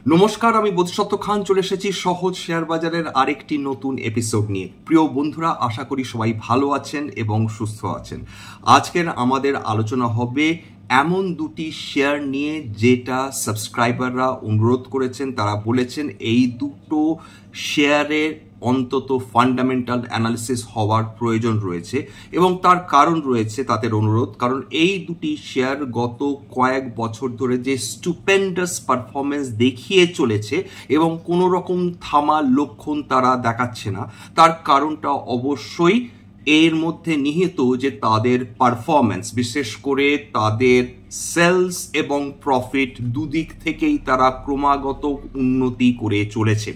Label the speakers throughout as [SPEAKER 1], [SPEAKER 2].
[SPEAKER 1] নমস্কার, আমি বোধিসত্ত্ব খান চলে এসেছি সহজ শেয়ার বাজারের আরেকটি নতুন এপিসোড নিয়ে। প্রিয় বন্ধুরা, আশা করি সবাই ভালো আছেন এবং সুস্থ আছেন। আজকের আমাদের আলোচনা হবে এমন দুটি শেয়ার নিয়ে যেটা সাবস্ক্রাইবাররা অনুরোধ করেছেন। তারা বলেছেন এই দুটো শেয়ারের অন্তত ফান্ডামেন্টাল অ্যানালিসিস হওয়ার প্রয়োজন রয়েছে এবং তার কারণ রয়েছে তাদের অনুরোধ। কারণ এই দুটি শেয়ার গত কয়েক বছর ধরে যে স্টুপেন্ডাস পারফরমেন্স দেখিয়ে চলেছে এবং কোনো রকম থামার লক্ষণ তারা দেখাচ্ছে না, তার কারণটা অবশ্যই এর মধ্যে নিহিত যে তাদের পারফরমেন্স, বিশেষ করে তাদের সেলস এবং প্রফিট দুদিক থেকেই তারা ক্রমাগত উন্নতি করে চলেছে।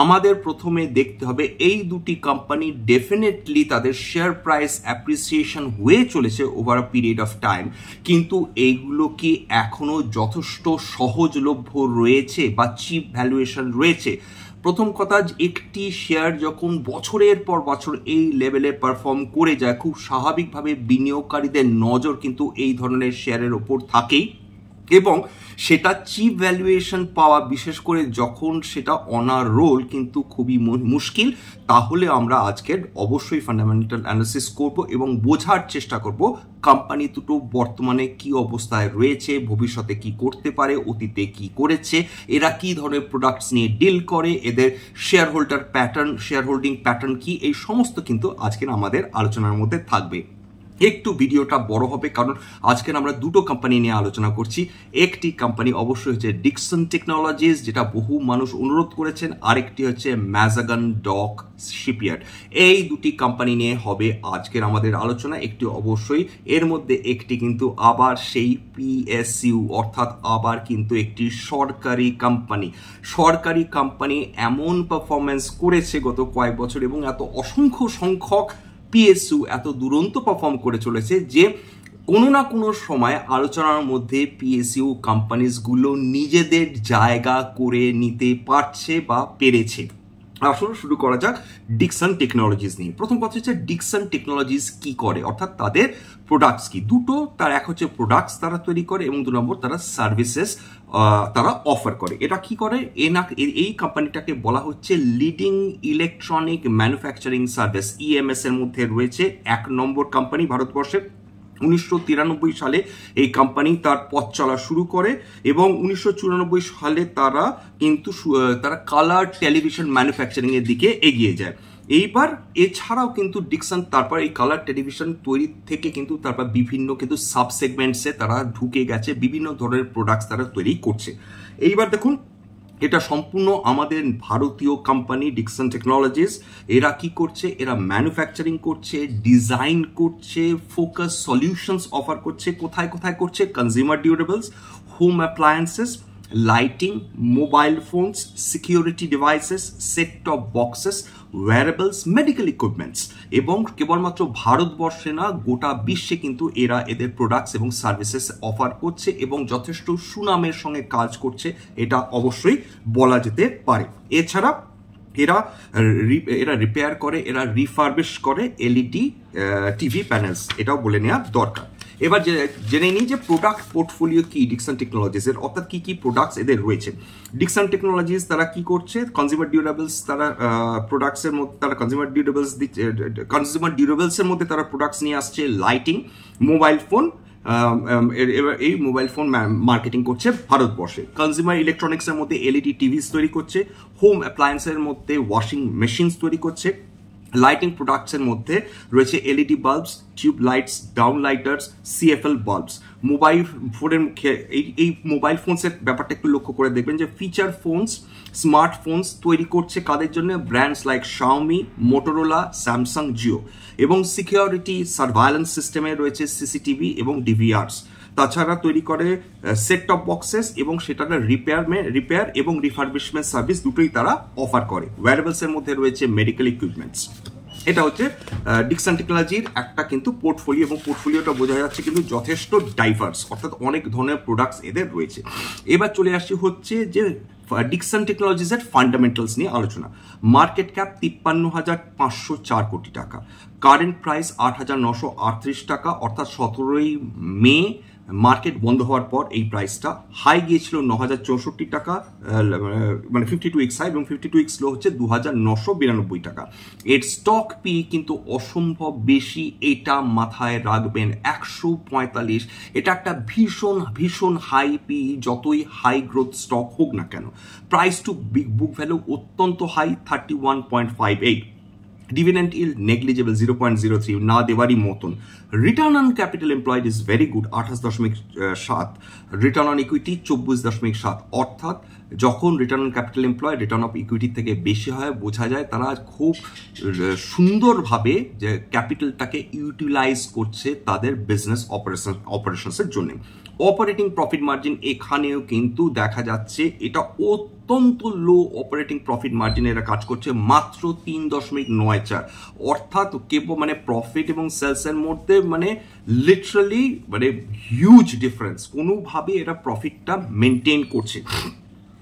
[SPEAKER 1] আমাদের প্রথমে দেখতে হবে এই দুটি কোম্পানি ডেফিনেটলি তাদের শেয়ার প্রাইস অ্যাপ্রিসিয়েশন হয়ে চলেছে over a period of time, কিন্তু এইগুলো কি এখনো যথেষ্ট সহজলভ্য রয়েছে বা চিপ ভ্যালুয়েশন রয়েছে? প্রথম কথা, একটি শেয়ার যখন বছরের পর বছর এই লেভেলে পারফর্ম করে যায়, খুব স্বাভাবিকভাবে বিনিয়োগকারীদের নজর কিন্তু এই ধরনের শেয়ারের ওপর থাকেই এবং সেটা চিপ ভ্যালুয়েশন পাওয়া, বিশেষ করে যখন সেটা অনার রোল, কিন্তু খুবই মুশকিল। তাহলে আমরা আজকের অবশ্যই ফান্ডামেন্টাল অ্যানালিসিস করব এবং বোঝার চেষ্টা করব কোম্পানি দুটো বর্তমানে কি অবস্থায় রয়েছে, ভবিষ্যতে কি করতে পারে, অতীতে কি করেছে, এরা কি ধরনের প্রোডাক্টস নিয়ে ডিল করে, এদের share holder pattern, share holding pattern কি, এই সমস্ত কিন্তু আজকের আমাদের আলোচনার মধ্যে থাকবে। একটু ভিডিওটা বড় হবে কারণ আজকের আমরা দুটো কোম্পানি নিয়ে আলোচনা করছি। একটি কোম্পানি অবশ্যই হচ্ছে ডিকসন টেকনোলজিস, যেটা বহু মানুষ অনুরোধ করেছেন, আরেকটি হচ্ছে ম্যাজাগন ডক শিপইয়ার্ড। এই দুটি কোম্পানি নিয়ে হবে আজকের আমাদের আলোচনা। একটি অবশ্যই, এর মধ্যে একটি কিন্তু আবার সেই পিএসইউ, অর্থাৎ আবার কিন্তু একটি সরকারি কোম্পানি। সরকারি কোম্পানি এমন পারফরমেন্স করেছে গত কয়েক বছর এবং এত অসংখ্য সংখ্যক পিএসইউ এত দুরন্ত পারফর্ম করে চলেছে যে কোনো না কোনো সময় আলোচনার মধ্যে পিএসইউ কোম্পানিজগুলো নিজেদের জায়গা করে নিতে পারছে বা পেরেছে। আসলে শুরু করা যাক ডিকসন টেকনোলজিস নিয়ে। প্রথম কথা হচ্ছে ডিকসন টেকনোলজিস কি করে, অর্থাৎ তাদের প্রোডাক্টস কি। দুটো, তার এক হচ্ছে প্রোডাক্টস তারা তৈরি করে এবং 2 নম্বর তারা সার্ভিসেস তারা অফার করে। এটা কি করে? এই কোম্পানিটাকে বলা হচ্ছে leading electronic manufacturing service, EMS এর মধ্যে রয়েছে 1 নম্বর কোম্পানি ভারতবর্ষে। 1993 সালে এই কোম্পানি তার পথ চলা শুরু করে এবং 1994 সালে তারা কালার টেলিভিশন ম্যানুফ্যাকচারিং এর দিকে এগিয়ে যায়। এইবার এছাড়াও কিন্তু ডিকসন তারপর এই কালার টেলিভিশন তৈরি থেকে কিন্তু তারপর বিভিন্ন কিন্তু সাব সেগমেন্টসে তারা ঢুকে গেছে, বিভিন্ন ধরনের প্রোডাক্টস তারা তৈরি করছে। এইবার দেখুন, এটা সম্পূর্ণ আমাদের ভারতীয় কোম্পানি ডিকসন টেকনোলজিস। এরা কি করছে? এরা ম্যানুফ্যাকচারিং করছে, ডিজাইন করছে, ফোকাস সলিউশনস অফার করছে। কোথায় কোথায় করছে? Consumer durables, home appliances, lighting, mobile phones, security devices, set top boxes, wearables, medical equipments. এবং কেবলমাত্র ভারতবর্ষে না, গোটা বিশ্বে কিন্তু এরা এদের প্রোডাক্টস এবং সার্ভিসেস অফার করছে এবং যথেষ্ট সুনামের সঙ্গে কাজ করছে, এটা অবশ্যই বলা যেতে পারে। এছাড়া এরা রিপেয়ার করে, এরা রিফার্বিশ করে এলইডি টিভি প্যানেলস, এটাও বলে নেওয়া দরকার। এবার জেনে নিই যে প্রোডাক্ট পোর্টফোলিও কি ডিকসন টেকনোলজিস এর, অর্থাৎ কি কি প্রোডাক্টস এদের রয়েছে। ডিকসন টেকনোলজিস তারা কি করছে? কনজিউমার ডিউরেবলস, তারা প্রোডাক্টসের মধ্যে তারা কনজিউমার ডিউরেবলস এর মধ্যে তারা প্রোডাক্টস নিয়ে আসছে। লাইটিং, মোবাইল ফোন, এই মোবাইল ফোন মার্কেটিং করছে ভারতবর্ষে। কনজিউমার ইলেকট্রনিক্স এর মধ্যে এলইডি টিভিস তৈরি করছে। হোম অ্যাপ্লায়েন্সের মধ্যে ওয়াশিং মেশিনস তৈরি করছে। লাইটিং প্রোডাক্টসের মধ্যে রয়েছে LED bulbs, tube lights, down lighters, CFL bulbs. Mobile ফোনের এই মোবাইল ফোনসের ব্যাপারটা একটু লক্ষ্য করে দেখবেন যে ফিচার ফোনস, স্মার্টফোনস তৈরি করছে কাদের জন্য? Brands like Xiaomi, Motorola, Samsung, Jio. এবং সিকিউরিটি সার্ভাইলেন্স সিস্টেমে রয়েছে সিসিটিভি এবং ডিভিআরস। তাছাড়া তৈরি করে সেট টপ বক্সেস এবং সেটার রিপেয়ার এবং রিফার্বিশমেন্ট সার্ভিস দুটোই তারা অফার করে। ওয়্যারেবলস এর মধ্যে রয়েছে মেডিকেল ইকুইপমেন্টস। এটা হচ্ছে ডিকসন টেকনোলজির একটা কিন্তু পোর্টফোলিও, এবং পোর্টফোলিওটা বোঝা যাচ্ছে কিন্তু যথেষ্ট ডাইভার্স, অর্থাৎ অনেক ধরনের প্রোডাক্টস এদের রয়েছে। এবার চলে আসছি হচ্ছে যে ডিকসন টেকনোলজিসের ফান্ডামেন্টালস নিয়ে আলোচনা। মার্কেট ক্যাপ 53,504 কোটি টাকা, কারেন্ট প্রাইস 8,938 টাকা, অর্থাৎ 17 মে মার্কেট বন্ধ হওয়ার পর এই প্রাইসটা হাই গিয়েছিল 9,064 টাকা, মানে 52 উইক্স হাই, এবং 52 উইক্স লো হচ্ছে 2,992 টাকা। এর স্টক পি কিন্তু অসম্ভব বেশি, এটা মাথায় রাখবেন। 145, এটা একটা ভীষণ ভীষণ হাই পি, যতই হাই গ্রোথ স্টক হোক না কেন। প্রাইস টু বুক ভ্যালু অত্যন্ত হাই, 31.58। ডিভিডেন্ড ইল্ড নেগলিজেবল, 0.03, না দেওয়ারই মতন। Return on capital employed is very good, 28.7। Return on equity 24.7। অর্থাৎ যখন return on capital employed return of equity থেকে বেশি হয়, বোঝা যায় তারা খুব সুন্দরভাবে যে ক্যাপিটালটাকে ইউটিলাইজ করছে তাদের বিজনেস অপারেশনসের জন্য। অপারেটিং প্রফিট মার্জিন এখানেও কিন্তু দেখা যাচ্ছে এটা অত্যন্ত লো অপারেটিং প্রফিট মার্জিনে এরা কাজ করছে, মাত্র 3.94। অর্থাৎ কেবল মানে প্রফিট এবং সেলসের মধ্যে মানে লিটারালি মানে হিউজ ডিফারেন্স, কোনোভাবে এরা প্রফিটটা মেনটেন করছে।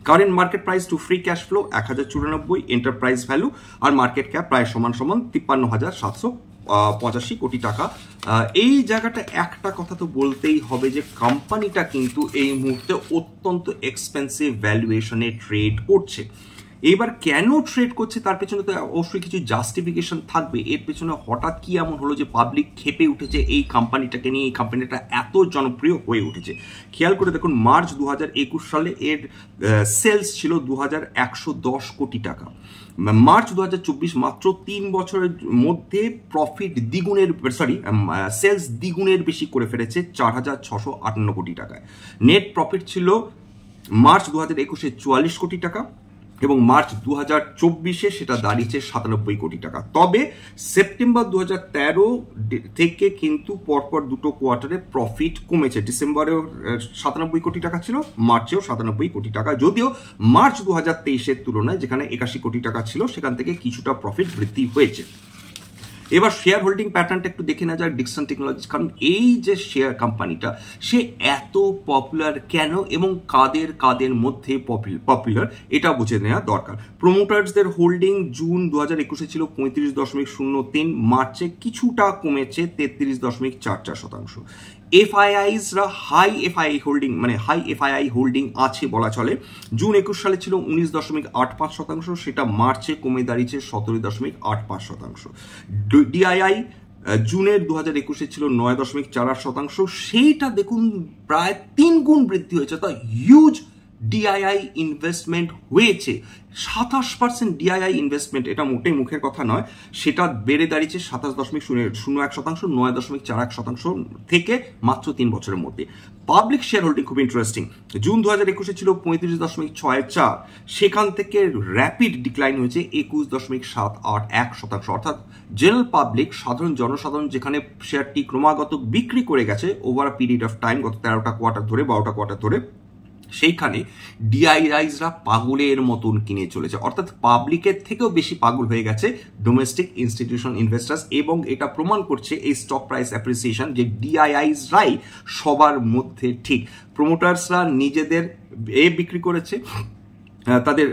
[SPEAKER 1] Current market price to free cash flow 1094, enterprise value আর মার্কেট ক্যাপ প্রায় সমান সমান 53,785 কোটি টাকা। এই জায়গাটা একটা কথা তো বলতেই হবে যে কোম্পানিটা কিন্তু এই মুহূর্তে অত্যন্ত এক্সপেন্সিভ ভ্যালুয়েশনে ট্রেড করছে। এবার কেন ট্রেড করছে তার পেছনে তো অবশ্যই কিছু জাস্টিফিকেশন থাকবে। এর পেছনে হঠাৎ কি এমন হলো যে পাবলিক খেপে উঠেছে এই কোম্পানিটাকে নিয়ে, এই কোম্পানিটা এত জনপ্রিয় হয়ে উঠেছে? খেয়াল করে দেখুন, মার্চ 2021 সালে এর সেলস ছিল 2,110 কোটি টাকা। মার্চ 2024 মাত্র 3 বছরের মধ্যে প্রফিট দ্বিগুণের, সেলস দ্বিগুণের বেশি করে ফেলেছে, 4,658 কোটি টাকায়। নেট প্রফিট ছিল মার্চ 2021-এ 44 কোটি টাকা, এবং মার্চ 2024-এ সেটা দাঁড়িয়েছে 97 কোটি টাকা। তবে সেপ্টেম্বর 2013 থেকে কিন্তু পরপর দুটো কোয়ার্টারে প্রফিট কমেছে। ডিসেম্বরেও 97 কোটি টাকা ছিল, মার্চেও 97 কোটি টাকা, যদিও মার্চ 2023-এর তুলনায় যেখানে 81 কোটি টাকা ছিল সেখান থেকে কিছুটা প্রফিট বৃদ্ধি হয়েছে। এবার শেয়ার হোল্ডিং প্যাটার্নটা একটু দেখে নেওয়া যায় ডিকসন টেকনোলজিস। কারণ এই যে শেয়ার কোম্পানিটা, সে এত পপুলার কেন এবং কাদের কাদের মধ্যে পপুলার, এটা বুঝে নেওয়া দরকার। প্রমোটার্সদের হোল্ডিং জুন 2021-এ ছিল 35.03, মার্চে কিছুটা কমেছে 33.44%। এফআইআইসরা হাই এফআইআই হোল্ডিং, মানে হাই এফআইআই হোল্ডিং আছে বলা চলে। জুন 21 সালে ছিল 19.85%, সেটা মার্চে কমে দাঁড়িয়েছে 17.85%। ডিআইআই জুনের 2021-এ ছিল 9.48%, সেইটা দেখুন প্রায় 3 গুণ বৃদ্ধি হয়েছে। তা হিউজ ডিআইআই ইনভেস্টমেন্ট হয়েছে, 27% ডিআইআই ইনভেস্টমেন্ট, এটা মোটেই মুখের কথা নয়, সেটা বেড়ে দাঁড়িয়েছে 27.01%, 9.41% থেকে মাত্র 3 বছরের মধ্যে। পাবলিক শেয়ার হোল্ডিং খুব ইন্টারেস্টিং। জুন 2021-এ ছিল 35.64, সেখান থেকে র্যাপিড ডিক্লাইন হয়েছে 21.781%। অর্থাৎ জেনারেল পাবলিক, সাধারণ জনসাধারণ যেখানে শেয়ারটি ক্রমাগত বিক্রি করে গেছে over a period of time, গত 13টা কোয়ার্টার ধরে, 12টা কোয়ার্টার ধরে, সেইখানে ডিআইআইসরা পাগলের মতন কিনে চলেছে। অর্থাৎ পাবলিকের থেকেও বেশি পাগল হয়ে গেছে ডোমেস্টিক ইনস্টিটিউশন ইনভেস্টার্স, এবং এটা প্রমাণ করছে এই স্টক প্রাইস অ্যাপ্রিসিয়েশন যে ডিআইআইসরাই সবার মধ্যে ঠিক। প্রমোটার্সরা নিজেদের বিক্রি করেছে, তাদের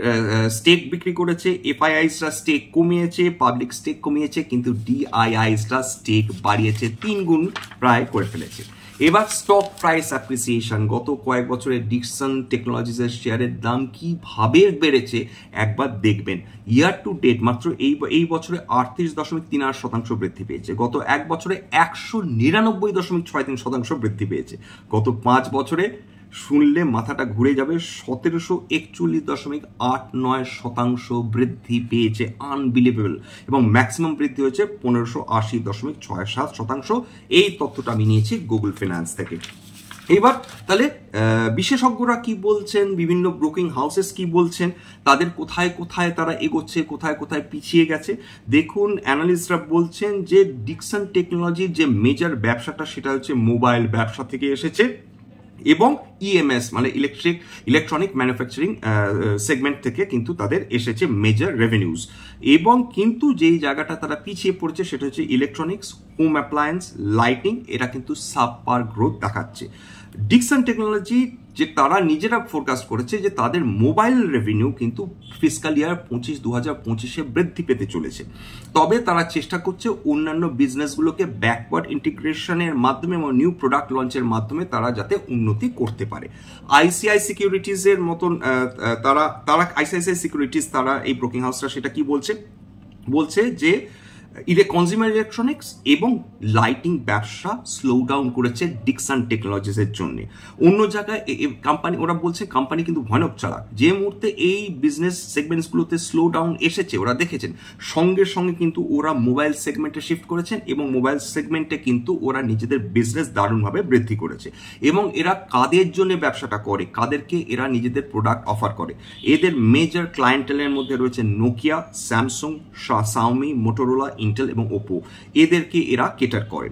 [SPEAKER 1] স্টেক বিক্রি করেছে, এফআইআইসরা স্টেক কমিয়েছে, পাবলিক স্টেক কমিয়েছে, কিন্তু ডিআইআইসরা স্টেক বাড়িয়েছে, 3 গুণ প্রায় করে ফেলেছে। এবার স্টক প্রাইস অ্যাপ্রিসিয়েশন, গত কয়েক বছরে ডিকসন টেকনোলজিসের শেয়ারের দাম কিভাবে বেড়েছে একবার দেখবেন। ইয়ার টু ডেট মাত্র এই বছরে 38.38% বৃদ্ধি পেয়েছে, গত এক বছরে 199.63% বৃদ্ধি পেয়েছে, গত 5 বছরে শুনলে মাথাটা ঘুরে যাবে 1741.89% বৃদ্ধি পেয়েছে, আনবিলিভেবল। এবং ম্যাক্সিমাম বৃদ্ধি হয়েছে 1580.67%। এই তথ্যটা আমি নিয়েছি গুগল ফিন্যান্স থেকে। এবার তাহলে বিশেষজ্ঞরা কি বলছেন, বিভিন্ন ব্রোকিং হাউসেস কি বলছেন, তাদের কোথায় কোথায় তারা এগোচ্ছে, কোথায় কোথায় পিছিয়ে গেছে। দেখুন, অ্যানালিস্টরা বলছেন যে ডিকসন টেকনোলজির যে মেজর ব্যবসাটা সেটা হচ্ছে মোবাইল ব্যবসা থেকে এসেছে, এবং ইএমএস মানে ইলেকট্রনিক ম্যানুফ্যাকচারিং সেগমেন্ট থেকে কিন্তু তাদের এসেছে মেজর রেভিনিউজ। এবং কিন্তু যেই জায়গাটা তারা পিছিয়ে পড়েছে সেটা হচ্ছে ইলেকট্রনিক্স, হোম অ্যাপ্লায়েন্স, লাইটিং, এরা কিন্তু সাবপার গ্রোথ দেখাচ্ছে। ডিকসন টেকনোলজি যে তারা নিজেরা ফোরকাস্ট করেছে যে তাদের মোবাইল রেভিনিউ কিন্তু ফিসকাল ইয়ার 2025 বৃদ্ধি পেতে চলেছে। তবে তারা চেষ্টা করছে অন্যান্য বিজনেসগুলোকে ব্যাকওয়ার্ড ইন্টিগ্রেশনের মাধ্যমে এবং নিউ প্রোডাক্ট লঞ্চের মাধ্যমে তারা যাতে উন্নতি করতে পারে। আইসিআই সিকিউরিটিজের মতন তারা আইসিআইসিআই সিকিউরিটিজ তারা এই ব্রোকিং হাউসটা সেটা কি বলছে যে কনজিউমার ইলেকট্রনিক্স এবং লাইটিং ব্যবসা স্লো ডাউন করেছে ডিকসন টেকনোলজিসের জন্য। অন্য জায়গায় কোম্পানি ওরা বলছে কোম্পানি কিন্তু ভয়ানক চালাক। যে মুহূর্তে এই বিজনেস সেগমেন্টসগুলোতে স্লো ডাউন এসেছে ওরা দেখেছেন সঙ্গে সঙ্গে কিন্তু ওরা মোবাইল সেগমেন্টে শিফট করেছেন এবং মোবাইল সেগমেন্টে কিন্তু ওরা নিজেদের বিজনেস দারুণভাবে বৃদ্ধি করেছে। এবং এরা কাদের জন্য ব্যবসাটা করে, কাদেরকে এরা নিজেদের প্রোডাক্ট অফার করে, এদের মেজর ক্লায়েন্টেলের মধ্যে রয়েছে Nokia, Samsung, Xiaomi, Motorola, Intel এবং ওপো, এদেরকে এরা কেটার করে।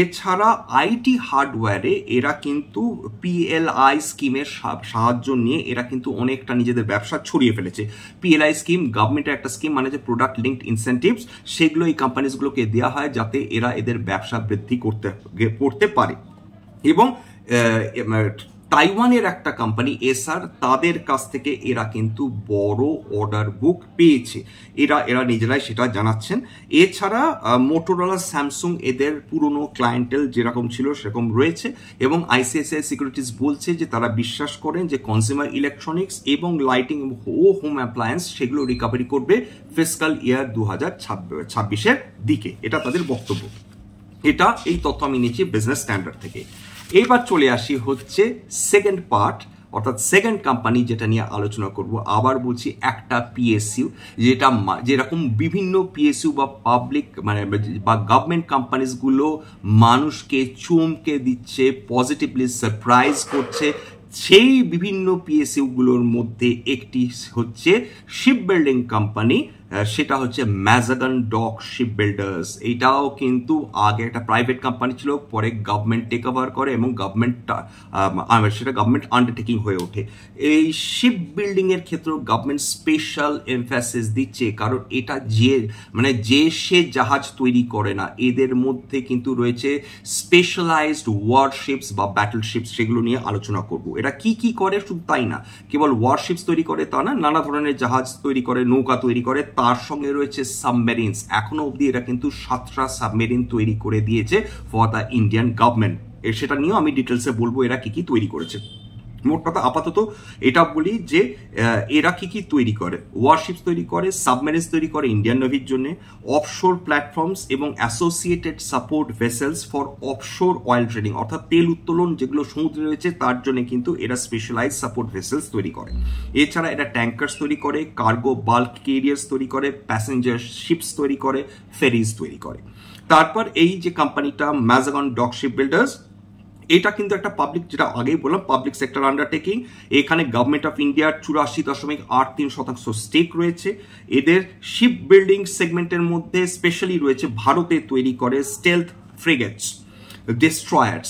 [SPEAKER 1] এছাড়া আইটি হার্ডওয়্যারে এরা কিন্তু পিএলআই স্কিমের সাহায্য নিয়ে এরা কিন্তু অনেকটা নিজেদের ব্যবসা ছড়িয়ে ফেলেছে। পিএলআই স্কিম গভর্নমেন্টের একটা স্কিম, মানে যে প্রোডাক্ট লিঙ্কড ইনসেন্টিভস, সেগুলো এই কোম্পানিজগুলোকে দেওয়া হয় যাতে এরা এদের ব্যবসা বৃদ্ধি করতে পারে। এবং তাইওয়ানের একটা কোম্পানি এসআর, তাদের কাছ থেকে এরা কিন্তু বড় অর্ডার বুক পেয়েছে, এরা নিজেরাই সেটা জানাচ্ছেন। এছাড়া মোটোরোলা, স্যামসাং, এদের পুরনো ক্লায়েন্টেল যেরকম ছিল সেরকম রয়েছে। এবং আইসিআইসিআই সিকিউরিটিজ বলছে যে তারা বিশ্বাস করেন যে কনজিউমার ইলেকট্রনিক্স এবং লাইটিং ও হোম অ্যাপ্লায়েন্স সেগুলো রিকভারি করবে ফিসকাল ইয়ার 2026 দিকে, এটা তাদের বক্তব্য। এই তথ্য আমি নিচ্ছি বিজনেস স্ট্যান্ডার্ড থেকে। এইবার চলে আসি হচ্ছে সেকেন্ড পার্ট, অর্থাৎ সেকেন্ড কোম্পানি যেটা নিয়ে আলোচনা করব। আবার বলছি একটা পিএসইউ যেটা যেরকম বিভিন্ন পিএসইউ বা পাবলিক মানে বা গভর্নমেন্ট কোম্পানিজগুলো মানুষকে চমকে দিচ্ছে, পজিটিভলি সারপ্রাইজ করছে, সেই বিভিন্ন পিএসইউগুলোর মধ্যে একটি হচ্ছে শিপ বিল্ডিং কোম্পানি, সেটা হচ্ছে ম্যাজাগন ডক শিপ বিল্ডার্স। এটাও কিন্তু আগে একটা প্রাইভেট কোম্পানি ছিল, পরে গভর্নমেন্ট টেক ওভার করে এবং সেটা গভর্নমেন্ট আন্ডারটেকিং হয়ে ওঠে। এই শিপ বিল্ডিং এর ক্ষেত্রে গভর্নমেন্ট স্পেশাল এমফাসিস দিচ্ছে, কারণ এটা যে সে জাহাজ তৈরি করে না, এদের মধ্যে কিন্তু রয়েছে স্পেশালাইজড ওয়ারশিপস বা ব্যাটলশিপস, সেগুলো নিয়ে আলোচনা করব। এটা কি করে শুধু তাই না, কেবল ওয়ারশিপস তৈরি করে তা না, নানা ধরনের জাহাজ তৈরি করে, নৌকা তৈরি করে, তার সঙ্গে রয়েছে সাবমেরিনস। এখনো অবধি এরা কিন্তু 7টা সাবমেরিন তৈরি করে দিয়েছে ফর দ্য ইন্ডিয়ান গভর্নমেন্ট। সেটা নিয়েও আমি ডিটেলসে বলবো এরা কি তৈরি করেছে। মোট কথা আপাতত এটা বলি যে এরা কি তৈরি করে, ওয়ারশিপস তৈরি করে, সাবমেরিনস তৈরি করে ইন্ডিয়ান নেভির জন্য, অফশোর প্ল্যাটফর্মস এবং associated support vessels for offshore oil trading, অর্থাৎ তেল উত্তোলন যেগুলো সমুদ্রে রয়েছে তার জন্য কিন্তু এরা স্পেশালাইজ সাপোর্ট ভেসেলস তৈরি করে। এছাড়া এরা ট্যাঙ্কার্স তৈরি করে, কার্গো বাল্ক ক্যারিয়ার্স তৈরি করে, প্যাসেঞ্জার শিপস তৈরি করে, ফেরিজ তৈরি করে। তারপর এই যে কোম্পানিটা ম্যাজাগন ডক শিপ বিল্ডার্স, এটা কিন্তু একটা পাবলিক, যেটা আগেই বললাম, পাবলিক সেক্টর আন্ডারটেকিং। এখানে গভর্নমেন্ট অফ ইন্ডিয়ার 84.83% স্টেক রয়েছে। এদের শিপ বিল্ডিং সেগমেন্টের মধ্যে স্পেশালি রয়েছে ভারতে তৈরি করে stealth frigates, destroyers,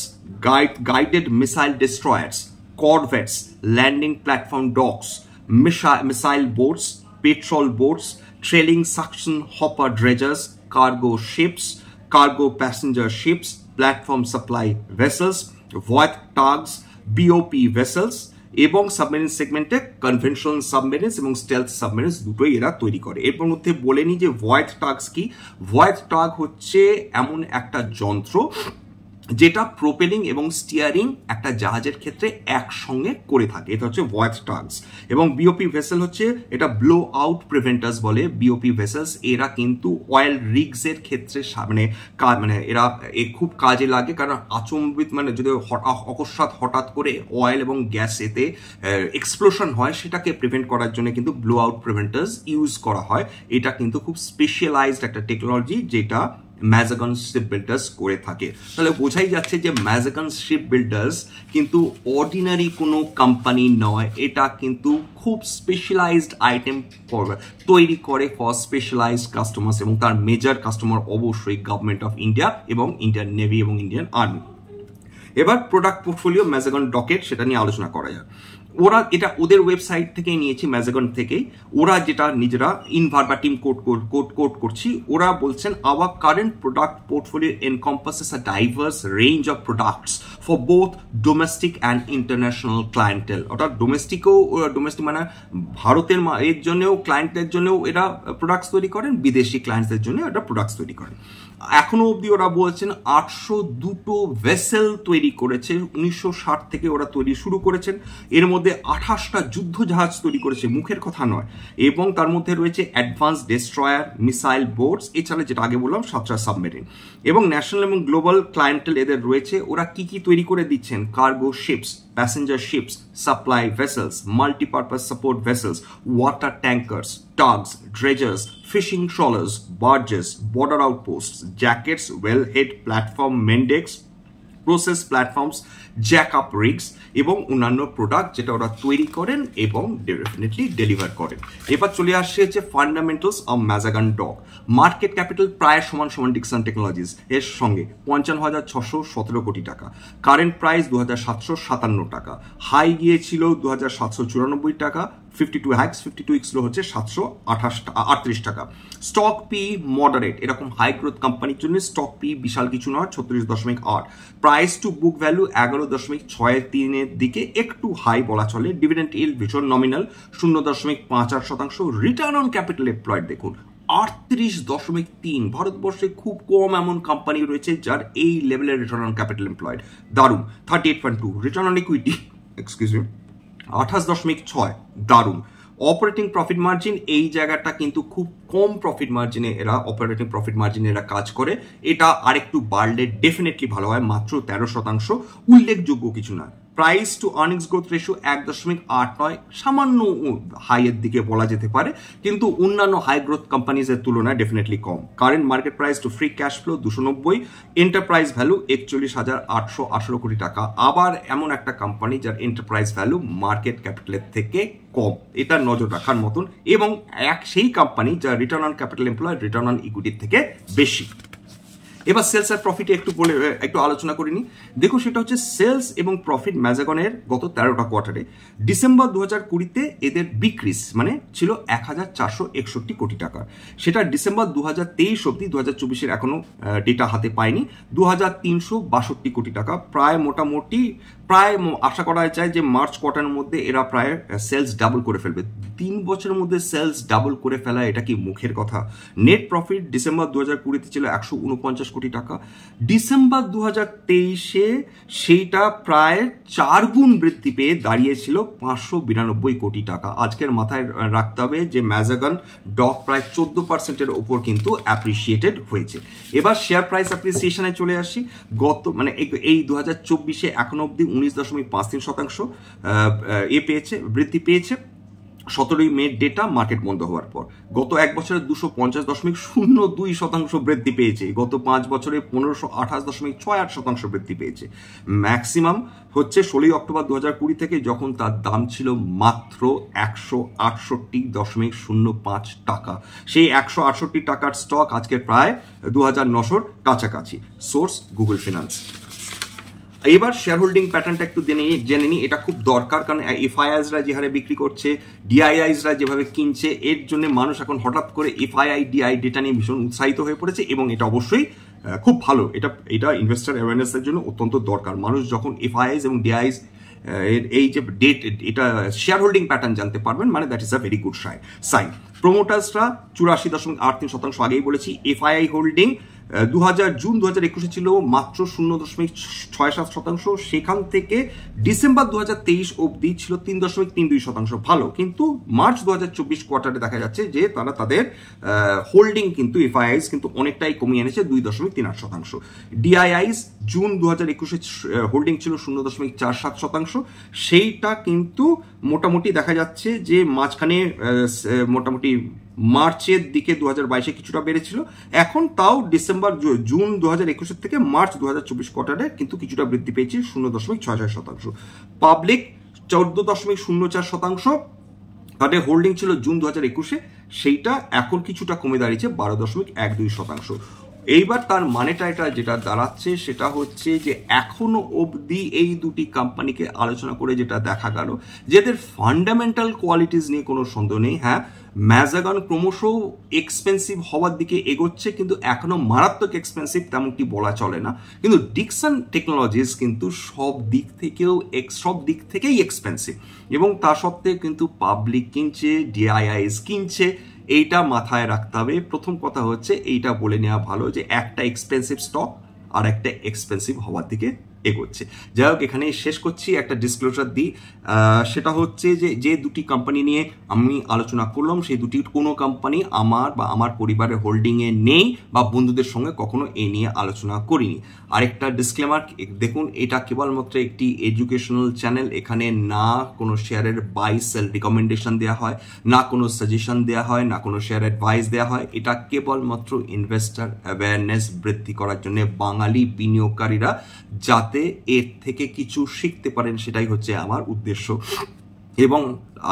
[SPEAKER 1] guided missile destroyers, corvettes, landing platform docks, missile boats, patrol boats, trailing suction hopper dredgers, cargo ships, cargo passenger ships, platform supply vessels, Voith tugs, BOP vessels এবং submarine সেগমেন্টে conventional submarines এবং stealth submarines দুটোই এরা তৈরি করে। এরপর মধ্যে বলে নি যে ভয়েড টাগস কি। ভয়েড টাগ হচ্ছে এমন একটা যন্ত্র যেটা প্রোপেলিং এবং স্টিয়ারিং একটা জাহাজের ক্ষেত্রে একসঙ্গে করে থাকে, এটা হচ্ছে ভয়েড টাগস। এবং বিওপি ভেসেল হচ্ছে এটা ব্লো আউট প্রিভেন্টার্স বলে বিওপি ভেসেলস। এরা কিন্তু অয়েল রিগস এর ক্ষেত্রে এরা খুব কাজে লাগে, কারণ আচম্বিত যদি অকস্মাৎ হঠাৎ করে অয়েল এবং গ্যাস এতে এক্সপ্লোশন হয়, সেটাকে প্রিভেন্ট করার জন্য কিন্তু ব্লো আউট প্রিভেন্টার্স ইউজ করা হয়। এটা কিন্তু খুব স্পেশালাইজড একটা টেকনোলজি যেটা ম্যাজাগন শিপ বিল্ডার্স করে থাকে। তাহলে বোঝাই যাচ্ছে যে ম্যাজাগন শিপ বিল্ডার্স কিন্তু অর্ডিনারি কোনো কোম্পানি নয়, এটা কিন্তু খুব স্পেশালাইজড আইটেম তৈরি করে ফর স্পেশালাইজড কাস্টমার্স, এবং তার মেজর কাস্টমার অবশ্যই গভর্নমেন্ট অফ ইন্ডিয়া এবং ইন্ডিয়ান নেভি এবং ইন্ডিয়ান আর্মি। এবার প্রোডাক্ট পোর্টফোলিও ম্যাজাগন ডকেট, সেটা নিয়ে আলোচনা করা যায়। ওরা এটা ওদের ওয়েবসাইট থেকেই নিয়েছি, ম্যাজাগন থেকেই। ওরা যেটা নিজেরা ইনভারবাটিম কোট করছি, ওরা বলছেন our current product portfolio encompasses a diverse range of products for both domestic and international clientele. অর্থাৎ ডোমেস্টিক মানে ভারতের এর জন্যও ক্লায়েন্টদের জন্যও এরা প্রোডাক্টস তৈরি করেন, বিদেশি ক্লায়েন্টদের জন্য এটা প্রোডাক্টস তৈরি করেন। এখনো অবধি ওরা বলছেন 802 ভেসেল তৈরি করেছে, 1960 থেকে ওরা তৈরি শুরু করেছেন। এর মধ্যে 28টা যুদ্ধ জাহাজ তৈরি করেছে, মুখের কথা নয়। এবং তার মধ্যে রয়েছে অ্যাডভান্স ডেস্ট্রয়ার, মিসাইল বোটস, এছাড়া যেটা আগে বললাম 7টা সাবমেরিন। এবং ন্যাশনাল এবং গ্লোবাল ক্লায়েন্টেল এদের রয়েছে। ওরা কি কি তৈরি করে দিচ্ছেন? Cargo ships, passenger ships, supply vessels, multipurpose support vessels, water tankers, tugs, dredgers, fishing trawlers, barges, border outpost, jackets, wellhead platform, মেন্ডেক্স, process platforms, jack up rigs এবং অন্যান্য প্রোডাক্ট যেটা ওরা তৈরি করেন এবং ডেফিনেটলি ডেলিভার করেন। এবার চলে আসছে হচ্ছে fundamentals of Mazagon dock. Market capital প্রায় সমান ডিক্সন টেকনোলজিস এর সঙ্গে 55,617 কোটি টাকা। কারেন্ট প্রাইস 2,757 টাকা। হাই গিয়েছিল 2,794 টাকা। 52 হ্যাক্স, 52 উইক্স লো হচ্ছে 738 টাকা। স্টক পি মডারেট, এরকম হাই গ্রোথ কোম্পানির জন্য স্টক পি বিশাল কিছু নয়, 36.8। প্রাইস টু বুক ভ্যালু 11.63 এর দিকে একটু হাই বলা চলে। ডিভিডেন্ড ইল্ড ভীষণ nominal 0.58%। Return on capital employed দেখুন 38.3। ভারতবর্ষে খুব কম এমন কোম্পানি রয়েছে যার এই লেভেলের রিটার্ন অন ক্যাপিটাল এমপ্লয়েড, দারুণ। 38.2। রিটার্ন অন ইকুইটি 28.6, দারুণ। অপারেটিং প্রফিট মার্জিন, এই জায়গাটা কিন্তু খুব কম প্রফিট মার্জিনে এরা অপারেটিং প্রফিট মার্জিনে এরা কাজ করে। এটা আরেকটু বাড়লে ডেফিনেটলি ভালো হয়, মাত্র 13%, উল্লেখযোগ্য কিছু না। Price two earnings growth ratio 1.89, সামান্য হাইয়ের দিকে বলা যেতে পারে, কিন্তু অন্যান্য হাই গ্রোথ কোম্পানিজের তুলনায় ডেফিনেটলি কম। Current market price to free cash flow 290। Enterprise value 41,818 কোটি টাকা। আবার এমন একটা কোম্পানি যার এন্টারপ্রাইজ ভ্যালু মার্কেট ক্যাপিটালের থেকে কম, এটা নজর রাখার মতন। এবং সেই কোম্পানি যার return on capital employed return on ইকুইটির থেকে বেশি। এবার সেলস আর প্রফিটে একটু আলোচনা করিনি। দেখো সেটা হচ্ছে সেলস এবং প্রফিট ম্যাজাগনের গত 13টা কোয়ার্টারে। ডিসেম্বর 2020-তে এদের বিক্রি মানে ছিল 1,461 কোটি টাকা। সেটা ডিসেম্বর 2023 অব্দি, 2024-এর এখনো ডেটা হাতে পায়নি, 2,362 কোটি টাকা। প্রায় মোটামুটি আশা করা যায় যে মার্চ কোয়ার্টারের মধ্যে এরা প্রায় সেলস ডাবল করে ফেলবে। 3 বছরের মধ্যে সেলস ডাবল করে ফেলা এটা কি মুখের কথা? নেট প্রফিট ডিসেম্বর 2020-তে ছিল 149 কোটি টাকা। ডিসেম্বর 2023-এ সেইটা প্রায় 4 গুণ বৃদ্ধি পেয়ে দাঁড়িয়েছিল 592 কোটি টাকা। আজকের মাথায় রাখতে হবে যে ম্যাজাগন ডক প্রায় 14%-এর ওপর কিন্তু অ্যাপ্রিসিয়েটেড হয়েছে। এবার শেয়ার প্রাইস অ্যাপ্রিসিয়েশনে চলে আসি। এই 2024-এ এখনো অব্দি 19.53% বৃদ্ধি পেয়েছে। 17ই মে ডেটা, মার্কেট বন্ধ হওয়ার পর। গত এক বছরে 250.02% বৃদ্ধি পেয়েছে। গত 5 বছরে 1528.68% বৃদ্ধি পেয়েছে। ম্যাক্সিমাম হচ্ছে 16 অক্টোবর 2020 থেকে, যখন তার দাম ছিল মাত্র 168.05 টাকা। সেই 168 টাকার স্টক আজকে প্রায় 2,900-র কাছাকাছি। Source Google finance. এবার শেয়ার হোল্ডিং প্যাটার্নটা একটু জেনে নিই, এটা খুব দরকার, কারণ এফআইআইসরা যে হারে বিক্রি করছে, ডিআইআইসরা যেভাবে কিনছে, এর জন্য মানুষ এখন হঠাৎ করে এফআইআই ডিআই ডেটা নিয়ে ভীষণ উৎসাহিত হয়ে পড়েছে এবং এটা অবশ্যই খুব ভালো। এটা ইনভেস্টার অ্যাওয়ারনেসের জন্য অত্যন্ত দরকার। মানুষ যখন এফআইআইস এবং ডিআইআইস এই যে ডেট, এটা শেয়ার হোল্ডিং প্যাটার্ন জানতে পারবেন, মানে that is a very good sign. প্রোমোটার্সরা 84.83%, আগেই বলেছি। এফআইআই হোল্ডিং জুন 2021-এ ছিল মাত্র 0.67%। সেখান থেকে ডিসেম্বর 2023 অবধি ছিল 3.32%, ভালো। কিন্তু মার্চ 2024 কোয়ার্টারে দেখা যাচ্ছে যে তারা তাদের হোল্ডিং কিন্তু এফআইআইস কিন্তু অনেকটাই কমিয়ে এনেছে, 2.38%। ডিআইআইস জুন 2021-এ হোল্ডিং ছিল 0.47%। সেইটা কিন্তু মোটামুটি দেখা যাচ্ছে যে মাঝখানে মোটামুটি মার্চের দিকে 2022-এ কিছুটা বেড়েছিল। এখন তাও জুন 2021 থেকে মার্চ 2024 কোয়ার্টারে কিন্তু কিছুটা বৃদ্ধি পেয়েছে, 0.66%। পাবলিক 14.04% তাদের হোল্ডিং ছিল জুন 2021-এ, সেইটা এখন কিছুটা কমে দাঁড়িয়েছে 12.12%। এইবার তার মানেটা এটা যেটা দাঁড়াচ্ছে সেটা হচ্ছে যে এখনো অবধি এই দুটি কোম্পানিকে আলোচনা করে যেটা দেখা গেল যে এদের ফান্ডামেন্টাল কোয়ালিটিস নিয়ে কোনো সন্দেহ নেই। হ্যাঁ, ম্যাজাগন ক্রমশ এক্সপেন্সিভ হওয়ার দিকে এগোচ্ছে, কিন্তু এখনো মারাত্মক এক্সপেন্সিভ তেমনটি বলা চলে না। কিন্তু ডিকসন টেকনোলজিস কিন্তু সব দিক থেকেই এক্সপেন্সিভ, এবং তা সত্ত্বেও কিন্তু পাবলিক কিনছে, ডিআইআইএস কিনছে। এইটা মাথায় রাখতে হবে। প্রথম কথা হচ্ছে এইটা বলে নেওয়া ভালো যে একটা এক্সপেন্সিভ স্টক আর একটা এক্সপেন্সিভ হওয়ার দিকে এগোচ্ছে। যাই হোক, এখানে শেষ করছি। একটা ডিসক্লোজার দিই, সেটা হচ্ছে যে দুটি কোম্পানি নিয়ে আমি আলোচনা করলাম সেই দুটির কোনো কোম্পানি আমার বা আমার পরিবারের হোল্ডিংয়ে নেই বা বন্ধুদের সঙ্গে কখনো এ নিয়ে আলোচনা করিনি। আরেকটা ডিসক্লেমার, দেখুন এটা কেবলমাত্র একটি এডুকেশনাল চ্যানেল। এখানে না কোনো শেয়ারের বাই সেল রিকমেন্ডেশন দেওয়া হয়, না কোনো সাজেশন দেওয়া হয়, না কোনো শেয়ার অ্যাডভাইস দেওয়া হয়। এটা কেবলমাত্র ইনভেস্টার অ্যাওয়ারনেস বৃদ্ধি করার জন্য বাঙালি বিনিয়োগকারীরা যাতে এর থেকে কিছু শিখতে পারেন, সেটাই হচ্ছে আমার উদ্দেশ্য। এবং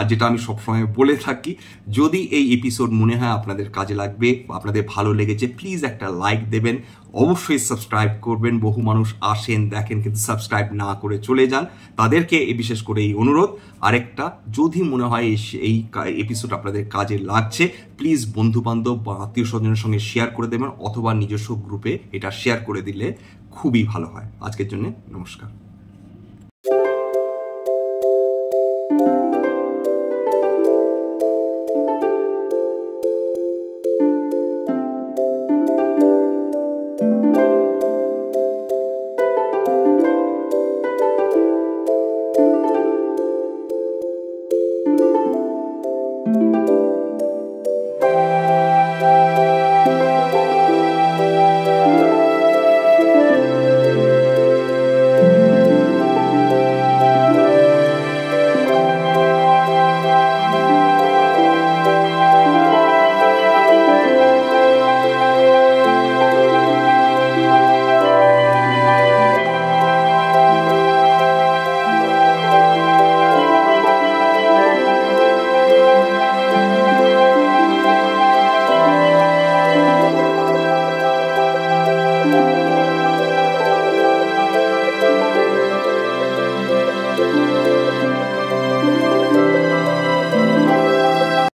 [SPEAKER 1] যেটা আমি সবসময় বলে থাকি, যদি এই এপিসোড মনে হয় আপনাদের কাজে লাগবে বা আপনাদের ভালো লেগেছে, প্লিজ একটা লাইক দেবেন, অবশ্যই সাবস্ক্রাইব করবেন। বহু মানুষ আসেন, দেখেন, কিন্তু সাবস্ক্রাইব না করে চলে যান। তাদেরকে বিশেষ করে এই অনুরোধ। আরেকটা, যদি মনে হয় এই এপিসোড আপনাদের কাজে লাগছে, প্লিজ বন্ধু বান্ধব বা আত্মীয় স্বজনের সঙ্গে শেয়ার করে দেবেন, অথবা নিজস্ব গ্রুপে এটা শেয়ার করে দিলে খুবই ভালো হয়। আজকের জন্য নমস্কার।